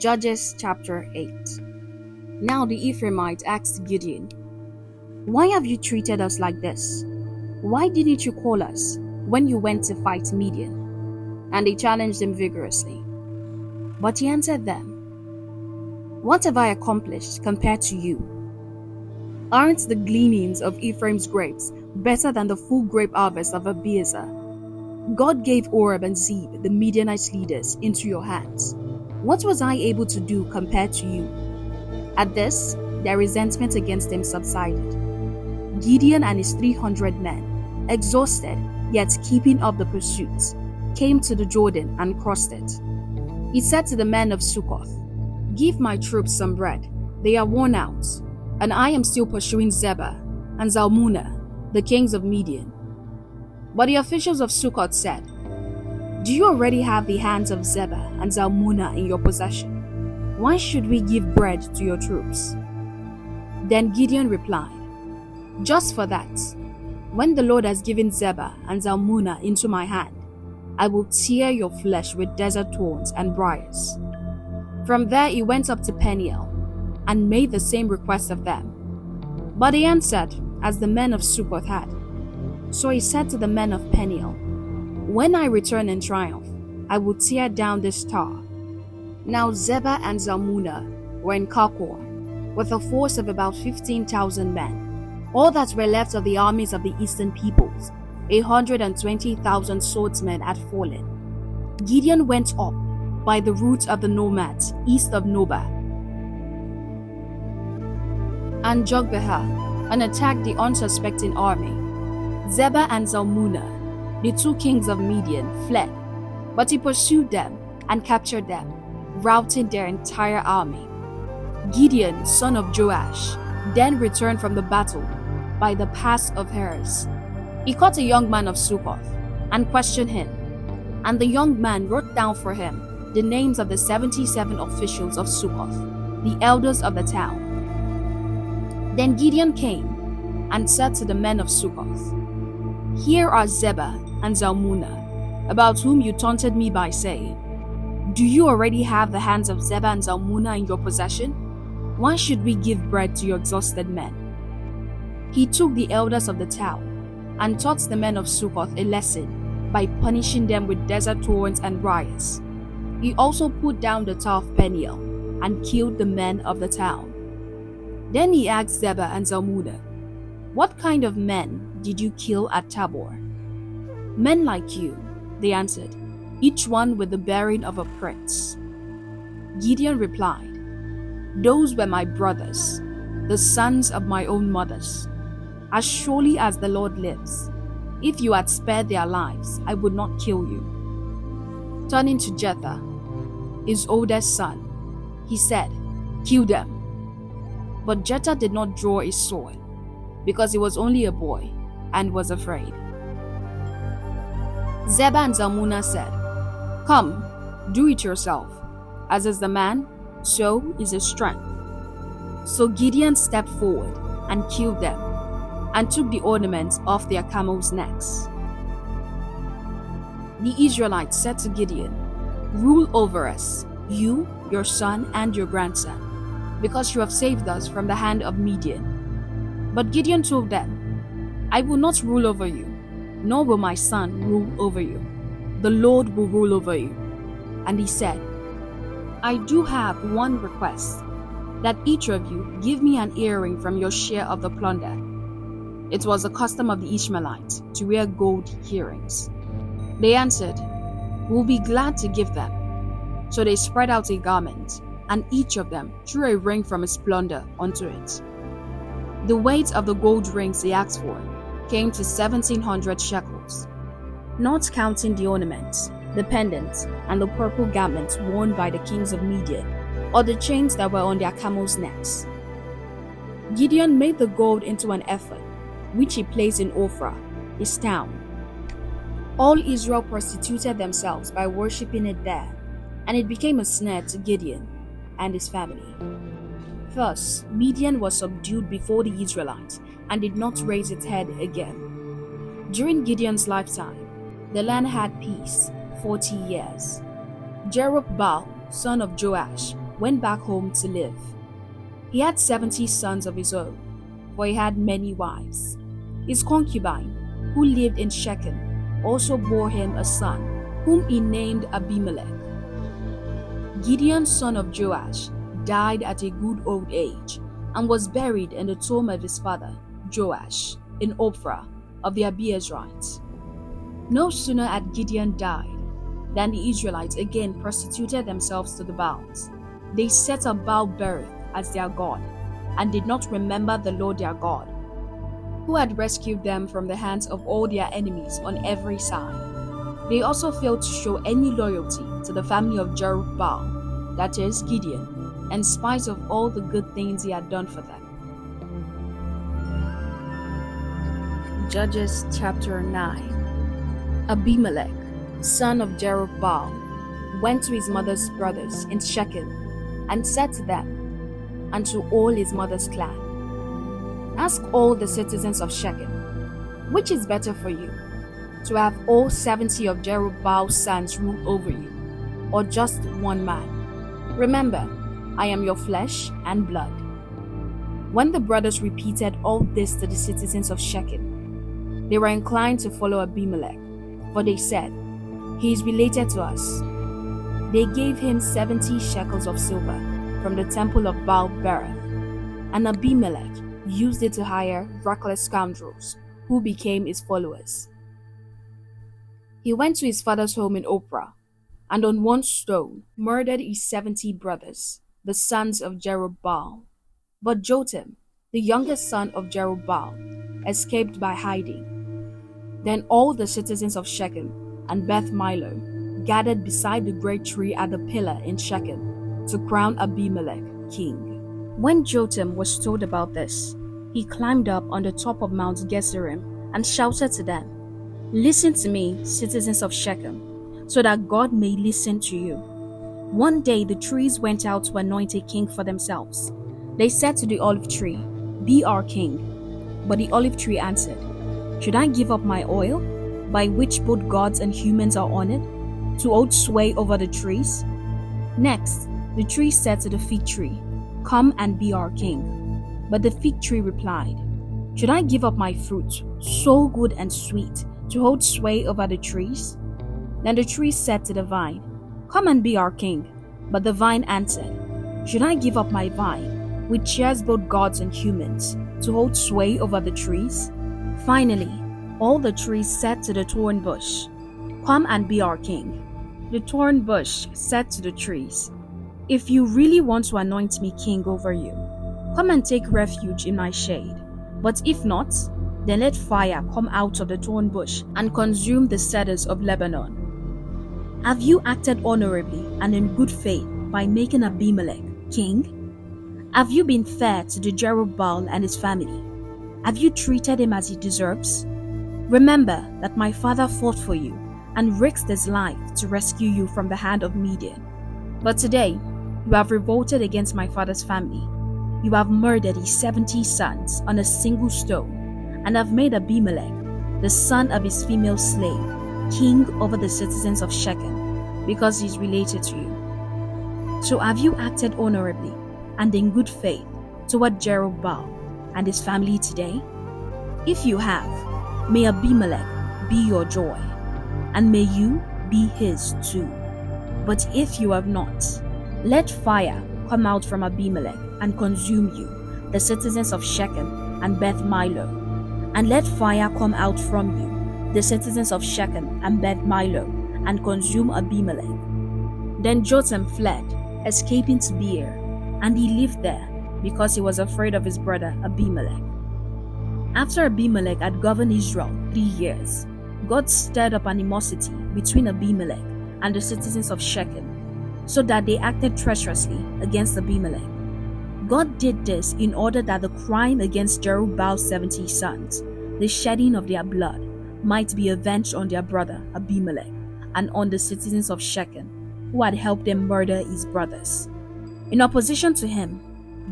Judges chapter 8. Now the Ephraimite asked Gideon, "Why have you treated us like this? Why didn't you call us when you went to fight Midian?" And they challenged him vigorously. But he answered them, "What have I accomplished compared to you? Aren't the gleanings of Ephraim's grapes better than the full grape harvest of Abiezer? God gave Oreb and Zeb, the Midianite leaders, into your hands. What was I able to do compared to you?" At this, their resentment against him subsided. Gideon and his 300 men, exhausted yet keeping up the pursuit, came to the Jordan and crossed it. He said to the men of Succoth, "Give my troops some bread. They are worn out, and I am still pursuing Zebah and Zalmunna, the kings of Midian." But the officials of Succoth said, "Do you already have the hands of Zebah and Zalmunna in your possession? Why should we give bread to your troops?" Then Gideon replied, "Just for that, when the Lord has given Zebah and Zalmunna into my hand, I will tear your flesh with desert thorns and briars." From there he went up to Peniel and made the same request of them. But they answered as the men of Succoth had. So he said to the men of Peniel, "When I return in triumph, I will tear down this tower." Now Zebah and Zalmunna were in Karkor, with a force of about 15,000 men. All that were left of the armies of the eastern peoples, 120,000 swordsmen had fallen. Gideon went up by the route of the nomads east of Nobah and Jogbehah and attacked the unsuspecting army. Zebah and Zalmunna, the two kings of Midian, fled, but he pursued them and captured them, routing their entire army. Gideon, son of Joash, then returned from the battle by the pass of Heres. He caught a young man of Succoth and questioned him, and the young man wrote down for him the names of the 77 officials of Succoth, the elders of the town. Then Gideon came and said to the men of Succoth, "Here are Zebah and Zalmunna, about whom you taunted me by saying, 'Do you already have the hands of Zebah and Zalmunna in your possession? Why should we give bread to your exhausted men?'" He took the elders of the town and taught the men of Succoth a lesson by punishing them with desert thorns and briars. He also put down the tower of Peniel and killed the men of the town. Then he asked Zebah and Zalmunna, "What kind of men did you kill at Tabor?" "Men like you," they answered, "each one with the bearing of a prince." Gideon replied, "Those were my brothers, the sons of my own mothers. As surely as the Lord lives, if you had spared their lives, I would not kill you." Turning to Jether, his oldest son, he said, "Kill them." But Jether did not draw his sword, because he was only a boy and was afraid. Zebah and Zalmunna said, "Come, do it yourself. As is the man, so is his strength." So Gideon stepped forward and killed them, and took the ornaments off their camels' necks. The Israelites said to Gideon, "Rule over us, you, your son, and your grandson, because you have saved us from the hand of Midian." But Gideon told them, "I will not rule over you, nor will my son rule over you. The Lord will rule over you." And he said, "I do have one request, that each of you give me an earring from your share of the plunder." It was the custom of the Ishmaelites to wear gold earrings. They answered, "We'll be glad to give them." So they spread out a garment, and each of them threw a ring from his plunder onto it. The weight of the gold rings they asked for came to 1,700 shekels, not counting the ornaments, the pendants, and the purple garments worn by the kings of Midian, or the chains that were on their camels' necks. Gideon made the gold into an ephod, which he placed in Ophrah, his town. All Israel prostituted themselves by worshipping it there, and it became a snare to Gideon and his family. Thus, Midian was subdued before the Israelites and did not raise its head again. During Gideon's lifetime, the land had peace 40 years. Jerubbaal, son of Joash, went back home to live. He had 70 sons of his own, for he had many wives. His concubine, who lived in Shechem, also bore him a son, whom he named Abimelech. Gideon, son of Joash, died at a good old age, and was buried in the tomb of his father, Joash, in Ophrah of the Abiezrites. No sooner had Gideon died than the Israelites again prostituted themselves to the Baals. They set up Baal-berith as their god, and did not remember the Lord their God, who had rescued them from the hands of all their enemies on every side. They also failed to show any loyalty to the family of Jerubbaal, that is, Gideon, in spite of all the good things he had done for them. Judges chapter 9. Abimelech, son of Jerubbaal, went to his mother's brothers in Shechem, and said to them, and to all his mother's clan, "Ask all the citizens of Shechem, which is better for you, to have all 70 of Jerubbaal's sons rule over you, or just one man? Remember, I am your flesh and blood." When the brothers repeated all this to the citizens of Shechem, they were inclined to follow Abimelech, for they said, "He is related to us." They gave him 70 shekels of silver from the temple of Baal-berith, and Abimelech used it to hire reckless scoundrels, who became his followers. He went to his father's home in Ophrah, and on one stone murdered his 70 brothers, the sons of Jerubbaal. But Jotham, the youngest son of Jerubbaal, escaped by hiding. Then all the citizens of Shechem and Beth Milo gathered beside the great tree at the pillar in Shechem to crown Abimelech king. When Jotham was told about this, he climbed up on the top of Mount Gezerim and shouted to them, "Listen to me, citizens of Shechem, so that God may listen to you." One day the trees went out to anoint a king for themselves. They said to the olive tree, "Be our king." But the olive tree answered, "Should I give up my oil, by which both gods and humans are honored, to hold sway over the trees?" Next, the tree said to the fig tree, "Come and be our king." But the fig tree replied, "Should I give up my fruit, so good and sweet, to hold sway over the trees?" Then the tree said to the vine, "Come and be our king." But the vine answered, "Should I give up my vine, which shares both gods and humans, to hold sway over the trees?" Finally, all the trees said to the thorn bush, "Come and be our king." The thorn bush said to the trees, "If you really want to anoint me king over you, come and take refuge in my shade. But if not, then let fire come out of the thorn bush and consume the cedars of Lebanon." Have you acted honorably and in good faith by making Abimelech king? Have you been fair to the Jerubbaal and his family? Have you treated him as he deserves? Remember that my father fought for you and risked his life to rescue you from the hand of Midian. But today, you have revolted against my father's family. You have murdered his 70 sons on a single stone, and have made Abimelech, the son of his female slave, king over the citizens of Shechem, because he is related to you. So have you acted honorably and in good faith toward Jerubbaal and his family today? If you have, may Abimelech be your joy, and may you be his too. But if you have not, let fire come out from Abimelech and consume you, the citizens of Shechem and Beth Milo, and let fire come out from you, the citizens of Shechem and Beth Milo, and consume Abimelech. Then Jotham fled, escaping to Beer, and he lived there because he was afraid of his brother Abimelech. After Abimelech had governed Israel 3 years, God stirred up animosity between Abimelech and the citizens of Shechem, so that they acted treacherously against Abimelech. God did this in order that the crime against Jerubbaal's 70 sons, the shedding of their blood, might be avenged on their brother Abimelech and on the citizens of Shechem, who had helped them murder his brothers. In opposition to him,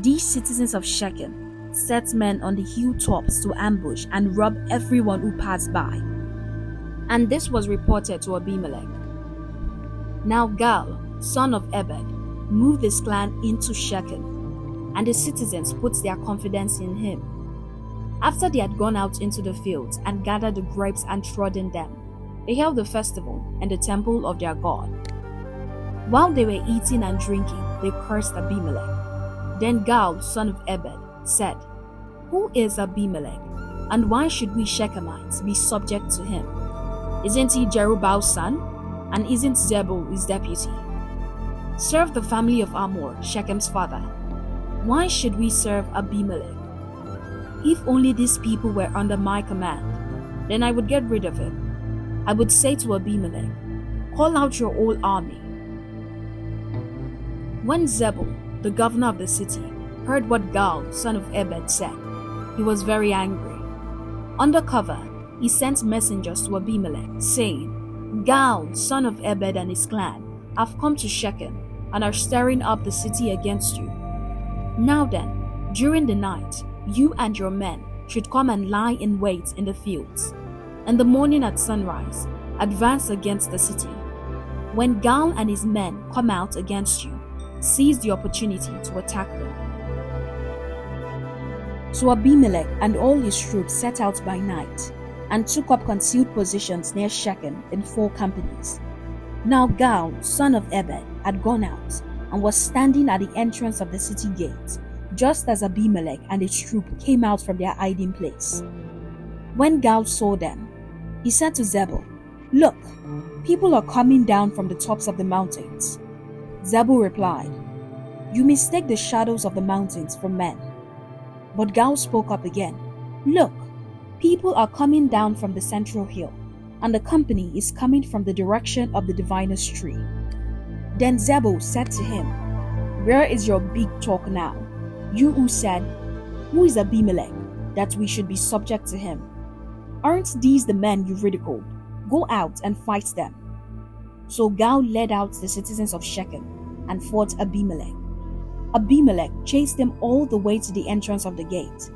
these citizens of Shechem set men on the hilltops to ambush and rob everyone who passed by. And this was reported to Abimelech. Now Gal, son of Ebed, moved his clan into Shechem, and the citizens put their confidence in him. After they had gone out into the fields and gathered the grapes and trodden them, they held a festival in the temple of their God. While they were eating and drinking, they cursed Abimelech. Then Gaal, son of Ebed, said, "Who is Abimelech, and why should we Shechemites be subject to him? Isn't he Jerubaal's son? And isn't Zebul his deputy? Serve the family of Amor, Shechem's father. Why should we serve Abimelech? If only these people were under my command, then I would get rid of him. I would say to Abimelech, 'Call out your whole army.'" When Zebul, the governor of the city, heard what Gaal, son of Ebed, said, he was very angry. Under cover, he sent messengers to Abimelech, saying, "Gaal, son of Ebed, and his clan have come to Shechem and are stirring up the city against you. Now then, during the night, you and your men should come and lie in wait in the fields. In the morning at sunrise, advance against the city. When Gaal and his men come out against you, seize the opportunity to attack them." So Abimelech and all his troops set out by night and took up concealed positions near Shechem in 4 companies. Now Gaal, son of Ebed, had gone out and was standing at the entrance of the city gate, just as Abimelech and his troop came out from their hiding place. When Gaal saw them, he said to Zebul, "Look, people are coming down from the tops of the mountains." Zebul replied, "You mistake the shadows of the mountains for men." But Gaal spoke up again, "Look, people are coming down from the central hill, and the company is coming from the direction of the diviner's tree." Then Zebul said to him, "Where is your big talk now? You who said, 'Who is Abimelech, that we should be subject to him?' Aren't these the men you ridiculed? Go out and fight them." So Gaal led out the citizens of Shechem and fought Abimelech. Abimelech chased them all the way to the entrance of the gate,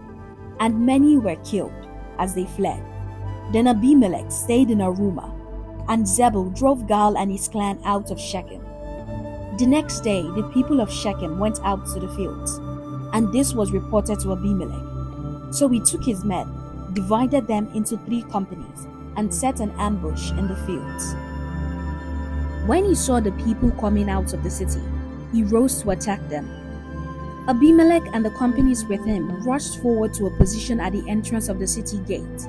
and many were killed as they fled. Then Abimelech stayed in Arumah, and Zebul drove Gaal and his clan out of Shechem. The next day, the people of Shechem went out to the fields, and this was reported to Abimelech. So he took his men, divided them into 3 companies, and set an ambush in the fields. When he saw the people coming out of the city, he rose to attack them. Abimelech and the companies with him rushed forward to a position at the entrance of the city gate.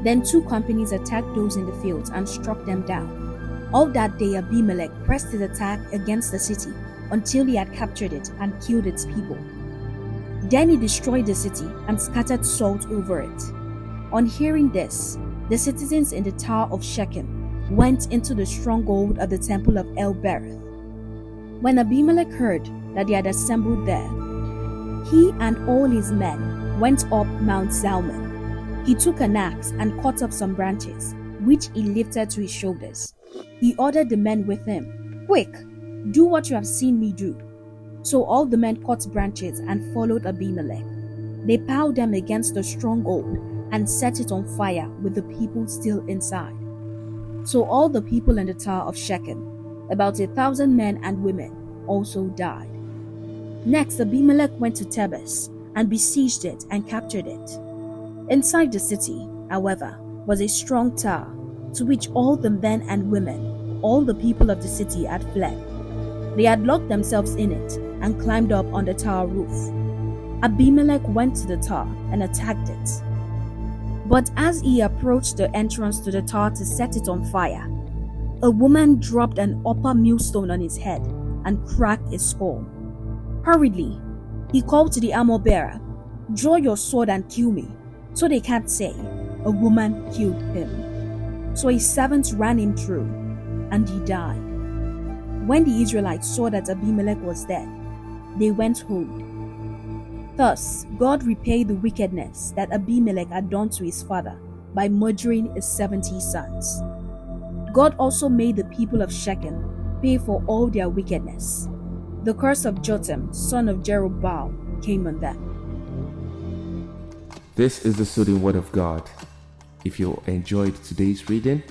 Then 2 companies attacked those in the fields and struck them down. All that day Abimelech pressed his attack against the city until he had captured it and killed its people. Then he destroyed the city and scattered salt over it. On hearing this, the citizens in the Tower of Shechem went into the stronghold of the temple of El-Berith. When Abimelech heard that they had assembled there, he and all his men went up Mount Zalmon. He took an axe and cut off some branches, which he lifted to his shoulders. He ordered the men with him, "Quick, do what you have seen me do." So all the men cut branches and followed Abimelech. They piled them against the stronghold and set it on fire with the people still inside. So all the people in the Tower of Shechem, about 1,000 men and women, also died. Next, Abimelech went to Tebes and besieged it and captured it. Inside the city, however, was a strong tower to which all the men and women, all the people of the city had fled. They had locked themselves in it and climbed up on the tower roof. Abimelech went to the tower and attacked it. But as he approached the entrance to the tower to set it on fire, a woman dropped an upper millstone on his head and cracked his skull. Hurriedly, he called to the armor bearer, "Draw your sword and kill me, so they can't say, 'A woman killed him.'" So his servants ran him through, and he died. When the Israelites saw that Abimelech was dead, they went home. Thus, God repaid the wickedness that Abimelech had done to his father by murdering his 70 sons. God also made the people of Shechem pay for all their wickedness. The curse of Jotham, son of Jerubbaal, came on them. This is the soothing word of God. If you enjoyed today's reading,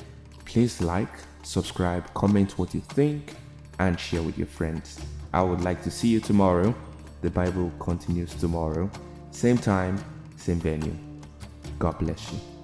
please like, subscribe, comment what you think, and share with your friends. I would like to see you tomorrow. The Bible continues tomorrow. Same time, same venue. God bless you.